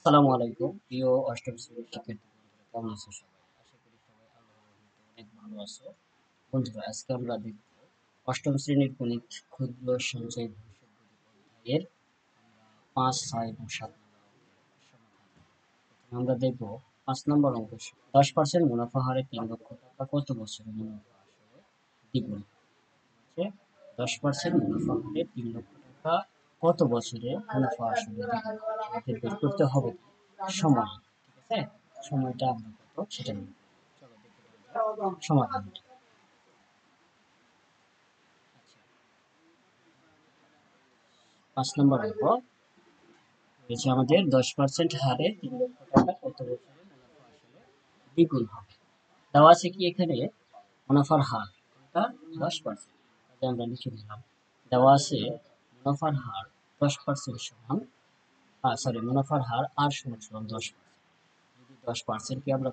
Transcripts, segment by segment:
আসসালামু আলাইকুম প্রিয় অষ্টম শ্রেণীর শিক্ষার্থী বন্ধুরা, কেমন আছো সবাই? আশা করি সবাই আল্লাহর রহমতে অনেক ভালো আছো। বন্ধুরা, আজকে আমরা দেখব অষ্টম শ্রেণীর গণিত ক্ষুদ্র সঞ্চয় ভবিষ্যৎ অধ্যায়ের 5, 6 এবং 7 নম্বর অঙ্কের সমাধান। প্রথমে আমরা দেখব 5 নম্বর অঙ্ক। 10% মুনাফা হারে 3 লক্ষ টাকা কত বছরে মুনাফা আসলে দ্বিগুণ হচ্ছে? 10% মুনাফা হারে 3 লক্ষ টাকা কত বছরে মুনাফা আসলে দ্বিগুণ আমাদের বের করতে হবে সময়। ঠিক আছে, সময়টা আমরা কত সেটা নিব। চলো দেখে নেওয়া যাক সমাধানটা। আচ্ছা, 5 নম্বর অঙ্ক রয়েছে আমাদের 10% হারে 3 লক্ষ টাকা কত বছরে মুনাফা আসলে দ্বিগুণ হবে। দেওয়া আছে কি এখানে মুনাফার হার কোনটা 10%, আমরা লিখে নিলাম। দেওয়া আছে মুনাফার হার 10% সমান, সরি, মুনাফার হার আর সমান সমান 10%। যদি 10%কে আমরা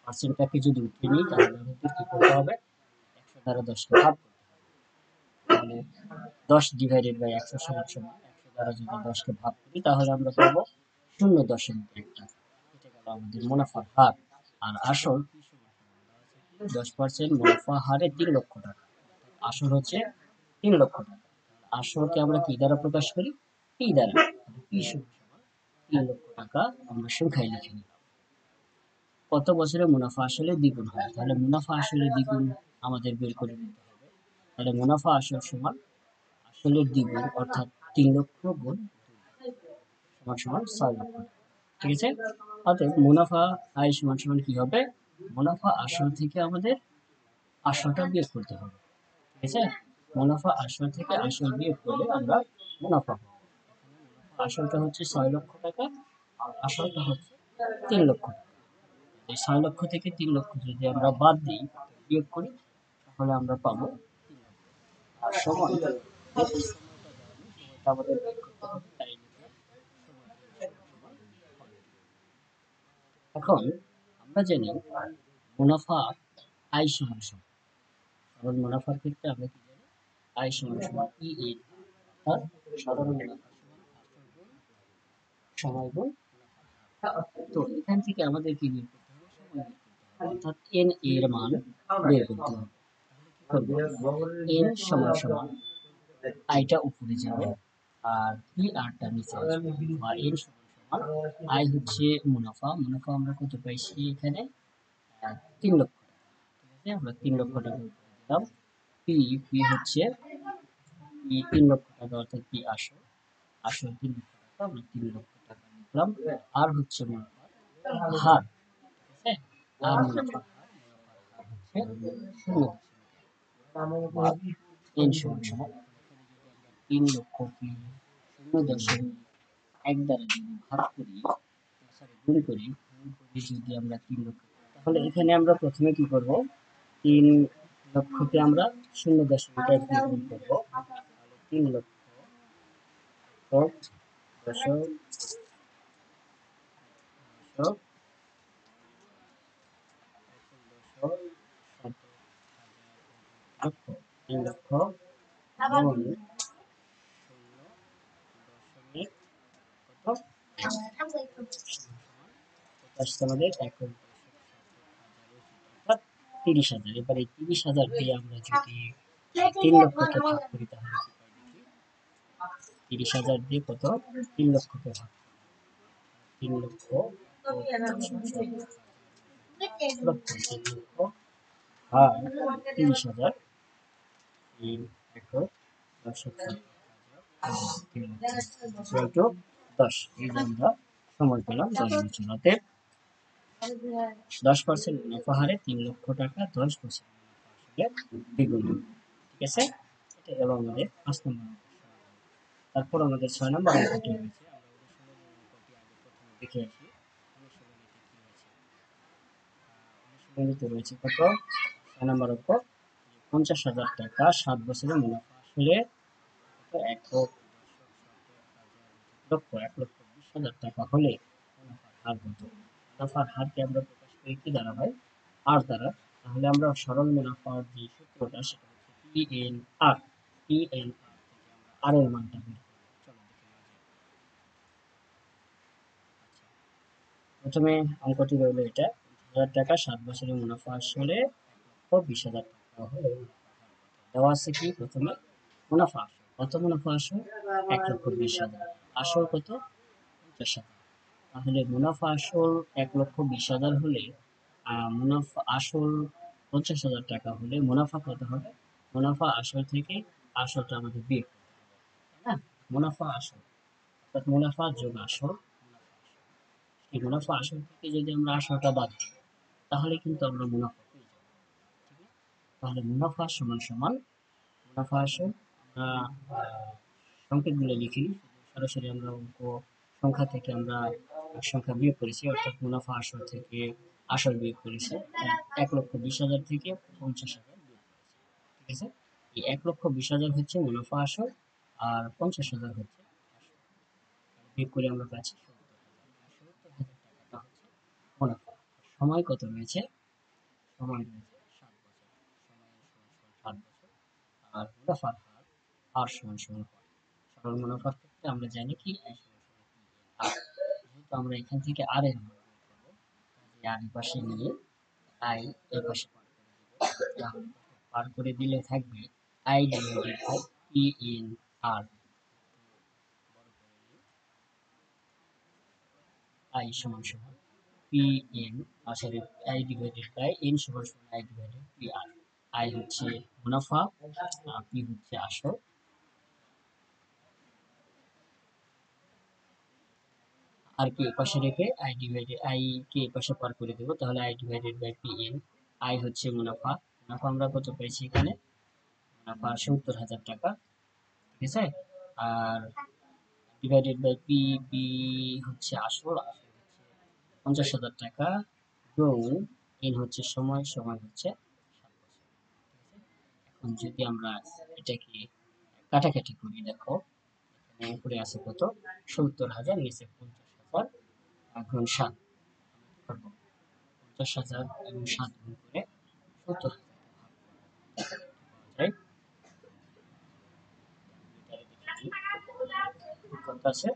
পার্সেন্টটাকে যদি উঠিয়ে নিই তাহলে আমাদের কি করতে হবে? 100 দ্বারা 10কে ভাগ করতে হবে। তাহলে 10/100 সমান সমান 100 দ্বারা যদি 10কে ভাগ করি তাহলে আমরা পাবো 0.1 এটা গেল আমাদের মুনাফার হার। আর আসল 10% মুনাফা হারে 3 লক্ষ টাকা, আসল হচ্ছে 3 লক্ষ টাকা। আসলকে আমরা কি দ্বারা প্রকাশ করি? পি দ্বারা। পি সমান 3 লক্ষ টাকা আমরা সংখ্যায় লিখে নিলাম। কত বছরে মুনাফা আসলে দ্বিগুণ হয়? তাহলে মুনাফা আসলে দ্বিগুণ আমাদের বের করে নিতে হবে। তাহলে মুনাফা আসল সমান আসলের দ্বিগুণ, অর্থাৎ 3 লক্ষ গুণ সমান সমান 6 লক্ষ। ঠিক আছে, অতএব মুনাফা আয় সমান সমান কি হবে? মুনাফা আসল থেকে আমাদের আসলটা বিয়োগ করতে হবে। ঠিক আছে, মুনাফা আসল থেকে আসল বিয়োগ করলে আমরা মুনাফা পাবো। আসলটা হচ্ছে 6 লক্ষ টাকা, আর আসলটা হচ্ছে 3 লক্ষ টাকা। এই 6 লক্ষ থেকে 3 লক্ষ যদি আমরা বাদ দিই, বিয়োগ করি, তাহলে আমরা পাবো 3 লক্ষ। আর সময় সময়টা আমাদের বের করতে হবে, তাই এখন আমরা জানি মুনাফা আয় সমান সমান, কারণ মুনাফার ক্ষেত্রে আমরা কি জানি? আয় সমান সমান ই এর, অর্থাৎ সাধারণ মুনাফা সমান সময় গুণ। তো এখান থেকে আমাদের কি বের করতে হবে? সময় বের করতে হবে, অর্থাৎ এন এর মান বের করতে হবে। এন সমান সমান আইটা উপরে যাবে আর পি আরটা নিচে আসবে, বা এন সমান সমান আই হচ্ছে মুনাফা। মুনাফা আমরা কত পাইছি এখানে? 3 লক্ষ টাকা। ঠিক আছে, আমরা 3 লক্ষ টাকা দিলাম। পি পি হচ্ছে পি 3 লক্ষ টাকা, অর্থাৎ পি আসল। আসল 3 লক্ষ টাকা, আমরা 3 লক্ষ টাকা লিখলাম। আর হচ্ছে মুনাফার হার। ঠিক আছে, আর মুনাফার হার, মুনাফার হার হচ্ছে 0, এন সমান সমান 3 লক্ষকে 0.1 দ্বারা যদি ভাগ করি, গুণ করি, যদি আমরা 3 লক্ষ, তাহলে এখানে আমরা প্রথমে কি করব? 3 লক্ষকে আমরা 0.1 দিয়ে গুণ করবো। 3 লক্ষ দশক দশক লক্ষ, 3 লক্ষ গুণ 0.1 কত? 50 আমাদের এখন 30,000। এবার এই 30,000 দিয়ে আমরা যদি 3 লক্ষকে ভাগ করি তাহলে কি পাই দেখি? 30,000 দিয়ে কত? 3 লক্ষকে ভাগ, 3 লক্ষ লক্ষ, 3 লক্ষ আর 30,000, 3 একক 10 এই যে আমরা সময় পেলাম 10 বছর। অতএব 10% মুনাফা হারে 3 লক্ষ টাকা 10 বছর আসলে দ্বিগুণ। ঠিক আছে, এটা গেল আমাদের 5 নম্বর। তারপর আমাদের 6 নম্বর অঙ্কটি রয়েছে, আমরা অনুশীলনী অঙ্কটি আগে প্রথমে দেখে আসি। অনুশীলনীতে কি রয়েছে? অনুশীলনীতে রয়েছে কত? 6 নম্বর অঙ্ক, 50,000 টাকা 7 বছরে মুনাফা আসলে কত? একক, দশক, শতক, হাজার, লক্ষ, 1,20,000 টাকা হলে মুনাফার হার কত? মুনাফার হারকে আমরা প্রকাশ করি কি দ্বারা ভাই? আর দ্বারা। তাহলে আমরা সরল মুনাফার যে সূত্রটা সেটা হচ্ছে পি এন আর। পি এন আর থেকে আমরা আর এর মানটা বের করব। চলো দেখে নেওয়া যাক। প্রথমে অঙ্কটি রইল এটা, 20,000 টাকা 7 বছরের মুনাফা আসলে 1,20,000 টাকা হলে দেওয়া আছে কি প্রথমে মুনাফা আসল। কত মুনাফা আসল? 1,20,000। আসল কত? 50,000। তাহলে মুনাফা আসল 1,20,000 হলে মুনাফা আসল 50,000 টাকা হলে মুনাফা কত হবে? মুনাফা আসল থেকে আসলটা আমাদের বিয়োগ করতে হবে, তাই না? মুনাফা আসল অর্থাৎ মুনাফা যোগ আসল। এই মুনাফা আসল থেকে যদি আমরা আসলটা বাদ দিই তাহলে কিন্তু আমরা মুনাফা পেয়ে যাব। ঠিক আছে? তাহলে মুনাফা সমান সমান মুনাফা আসল, আমরা সংকেতগুলো লিখি, সরাসরি আমরা অঙ্ক সংখ্যা থেকে আমরা সংখ্যা বিয়োগ করেছি, অর্থাৎ মুনাফা আসল থেকে আসল বিয়োগ করেছি। 1,20,000 থেকে 50,000 বিয়োগ করেছি। ঠিক আছে? এই 1,20,000 হচ্ছে মুনাফা আসল আর 50,000 হচ্ছে আসল। বিয়োগ করে আমরা পাচ্ছি 70,000 টাকাটা হচ্ছে মুনাফা। সময় কত রয়েছে? সময় রয়েছে 7 বছর। সময় সমান 7 বছর। আর মুনাফার হার আর সমান সমান কত? সরল মুনাফার ক্ষেত্রে আমরা জানি কি আই সমান সমান পি আর। যেহেতু আমরা এখান থেকে আর এর মান বের করবো, কাজে আর এই পাশে নিয়ে আই এই পাশে পার করে দিব। তাহলে পার করে দিলে থাকবে I divided by P in R. I সমান সমান P in sorry I divided by N সমান সমান I divided P R. I হচ্ছে মুনাফা, পি হচ্ছে আসল, আর কে পাশে রেখে আই ডিভাইডেড আই কে পাশে পার করে দেবো, তাহলে I divided by P N. I হচ্ছে মুনাফা, মুনাফা আমরা কত পেয়েছি এখানে? মুনাফা 70,000 টাকা। ঠিক আছে? আর ডিভাইডেড বাই পি, পি হচ্ছে আসল, আসল হচ্ছে 50,000 টাকা, গুণ এন হচ্ছে সময়, সময় হচ্ছে 7 বছর। ঠিক আছে? এখন যদি আমরা এটাকে কাটাকাটি করি, দেখো এখানে উপরে আছে কত? 70,000, নিচে 50,000, গুণ 7 করবো। 50,000 এবং 7 গুণ করে 70,000 রাইট? কত আছে?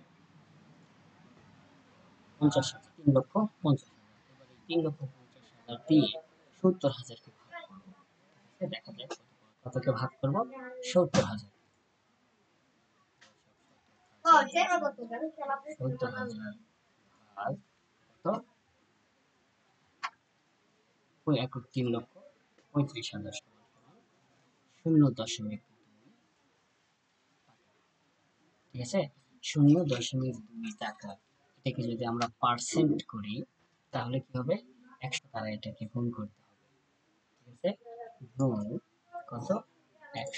50,000, 3,50,000। এবার এই 3,50,000 দিয়ে 70,000-কে ভাগ করবো। দেখা যাক কতকে ভাগ করবো? 70,000। 70,000 ভাগ কত? ওই 3,35,000 0.2। ঠিক আছে? 0.2 টাকা। এটাকে যদি আমরা পার্সেন্ট করি তাহলে কি হবে? 100 দ্বারা এটাকে গুণ করতে হবে। ঠিক আছে? গুণ কত? 100।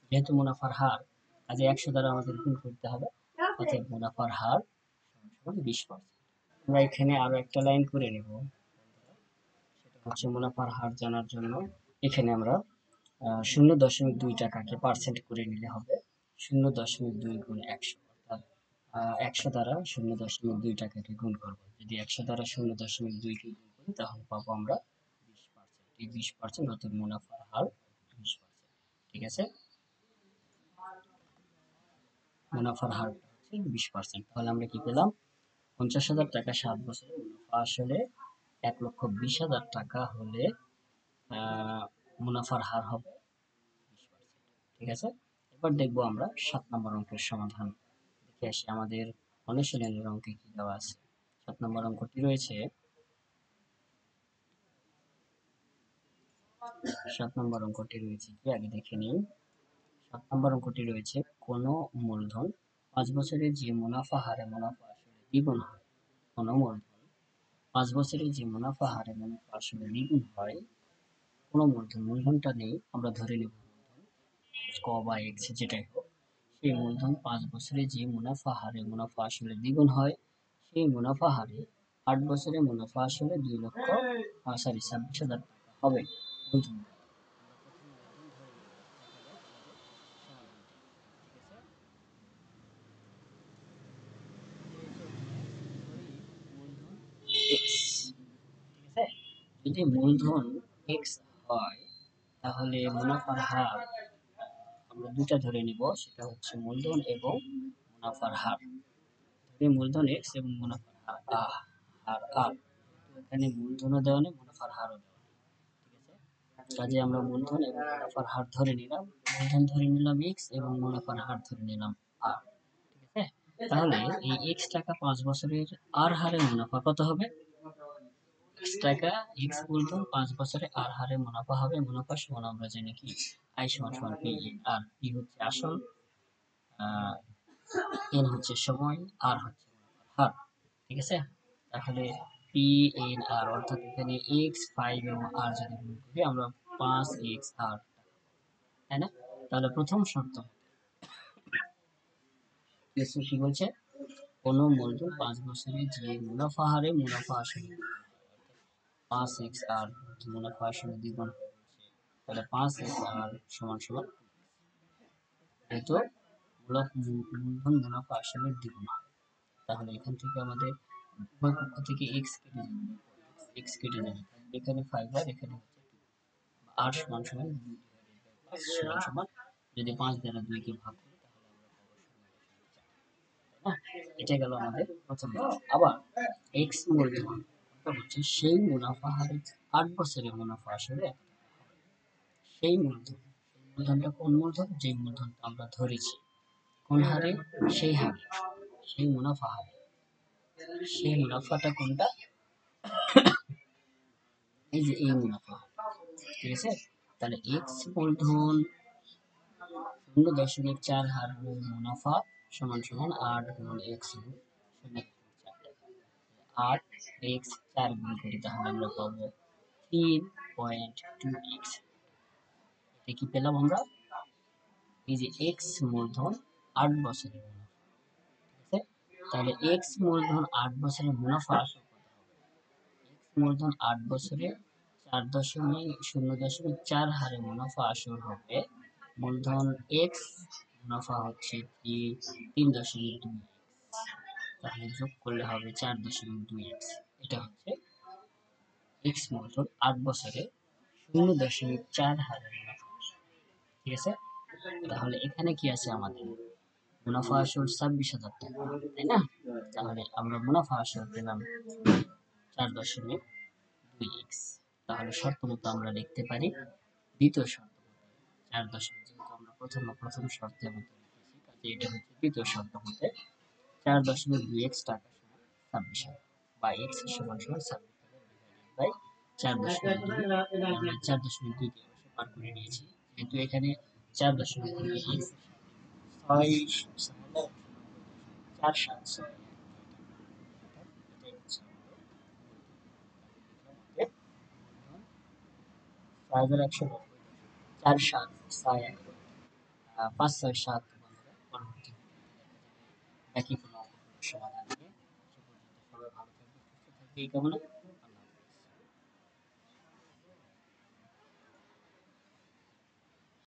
যেহেতু মুনাফার হার, কাজে 100 দ্বারা আমাদের গুণ করতে হবে, অতএব মুনাফার হার সমান 20%। আমরা এখানে আরো একটা লাইন করে নেব, সেটা হচ্ছে মুনাফার হার জানার জন্য এখানে আমরা 0.2 টাকাকে পার্সেন্ট করে নিলে হবে 0.2 গুণ 100, অর্থাৎ 100 দ্বারা 0.2 টাকাকে গুণ করবো। যদি 100 দ্বারা 0.2কে গুণ করি তাহলে পাবো আমরা 20%। এই 20% অর্থাৎ মুনাফার হার 20%। ঠিক আছে? মুনাফার হার হচ্ছে 20%। তাহলে আমরা কি পেলাম? 50,000 টাকা 7 বছরে মুনাফা আসলে 1,20,000 টাকা হলে মুনাফার হার হবে 20%। ঠিক আছে? এবার দেখবো আমরা 7 নম্বর অঙ্কের সমাধান। দেখে আসি আমাদের অনুশীলনের অঙ্কে কি দেওয়া আছে। 7 নম্বর অঙ্কটি রয়েছে, 7 নম্বর অঙ্কটি রয়েছে কি আগে দেখে নিই। 7 নম্বর অঙ্কটি রয়েছে, কোন মূলধন 5 বছরে যে মুনাফা হারে মুনাফা আসলে দ্বিগুণ হয়, কোন মূলধন 5 বছরে যে মুনাফা হারে মুনাফা আসলে দ্বিগুণ হয়, কোন মূলধন, মূলধনটা নেই, আমরা ধরে নেব মূলধন ক বা এক্স যেটাই হোক, সেই মূলধন 5 বছরে যে মুনাফা হারে মুনাফা আসলে দ্বিগুণ হয়, সেই মুনাফা হারে 8 বছরে মুনাফা আসলে 26,000 টাকা হবে। মূলধন এক্স। ঠিক আছে? যদি মূলধন এক্স হয় তাহলে মুনাফার হার আমরা দুটা ধরে নিব, সেটা হচ্ছে মূলধন এবং মুনাফার হার। মূলধন এক্স এবং মুনাফার হার আর আর এখানে মূলধনও দেওয়া নেই, মুনাফার হারও দেওয়া নেই। ঠিক আছে, কাজে আমরা মূলধন এবং মুনাফার হার ধরে নিলাম। মূলধন ধরে নিলাম এক্স এবং মুনাফার হার ধরে নিলাম আর। ঠিক আছে, তাহলে এই এক্স টাকা 5 বছরের আর হারে মুনাফা কত হবে? এক্স টাকা, এক্স মূলধন 5 বছরে আর হারে মুনাফা হবে। মুনাফা সমান আমরা জানি কি, আই সমান সমান পি এন আর। পি হচ্ছে আসল, এন হচ্ছে সময়, আর হচ্ছে হার। ঠিক আছে, তাহলে পি এন আর অর্থাৎ এখানে এক্স 5 এবং আর যদি গুণ করি আমরা 5x আর, তাই না? তাহলে প্রথম শর্ত কি বলছে, কোন মূলধন 5 বছরে যে মুনাফা হারে মুনাফা আসলে 5x আর মুনাফা আসলে দ্বিগুণ হবে, তাহলে 5x আর সমান সমান, যেহেতু মূলধন মুনাফা আসলে দ্বিগুণ হবে, তাহলে এখান থেকে আমাদের উভয় পক্ষ থেকে x কেটে যাবে, এখানে 5 আর এখানে হচ্ছে 2, আর সমান সমান 2 সমান সমান, যদি 5 দ্বারা 2 কে ভাগ করি তাহলে আমরা পাবো 0.4। এটা গেল আমাদের প্রথম ধাপ। আবার x মূলধন হচ্ছে সেই মুনাফা হারে 8 বছরের মুনাফা আসলে সেই মূলধন, মূলধনটা কোন মূলধন, যে মূলধনটা আমরা ধরেছি, কোন হারে, সেই হারে, সেই মুনাফা হারে, সেই মুনাফাটা কোনটা, এই যে এই মুনাফা। ঠিক আছে, তাহলে এক্স মূলধন 0.4 হার মুনাফা সমান সমান 8 গুণ এক্স গুণ 8 এক্স 4 গুণ করি তাহলে আমরা পাবো 3.2x। এটা কি পেলাম আমরা, এই যে এক্স মূলধন 8 বছরের মুনাফা। ঠিক আছে, তাহলে এক্স মূলধন 8 বছরের মুনাফা আসল কত হবে, এক্স মূলধন 8 বছরে 0.4 হারে মুনাফা আসল হবে। মূলধন এক্স, মুনাফা হচ্ছে 3.2x, তাহলে যোগ করলে হবে 4.2x। এটা হচ্ছে এক্স মূলধন 8 বছরে 0.4 হারে মুনাফা। ঠিক আছে, তাহলে এখানে কি আছে আমাদের, মুনাফা আসল 26,000 টাকা, তাই না? তাহলে আমরা মুনাফা আসল পেলাম 4.2x। তাহলে শর্ত মতো আমরা লিখতে পারি, দ্বিতীয় শর্ত মতে 4 যেহেতু আমরা প্রথম শর্তের মতো লিখেছি, কাজে এটা হচ্ছে দ্বিতীয় শর্ত মতে 4.2x টাকা সমান 26,000, বা x সমান সমান 26,000 বাই 4.2। আমরা 4.2 কে অবশ্য পার করে নিয়েছি, যেহেতু এখানে 4.2 x 6,476, এটাই হচ্ছে আমাদের 6,190, 4,7, 5, 6, 7 বন্ধুরা, পরবর্তী একই কোনো সমাধান নিয়ে সে পর্যন্ত সবাই ভালো থাকবে, সুস্থ থাকবে এই কামনা।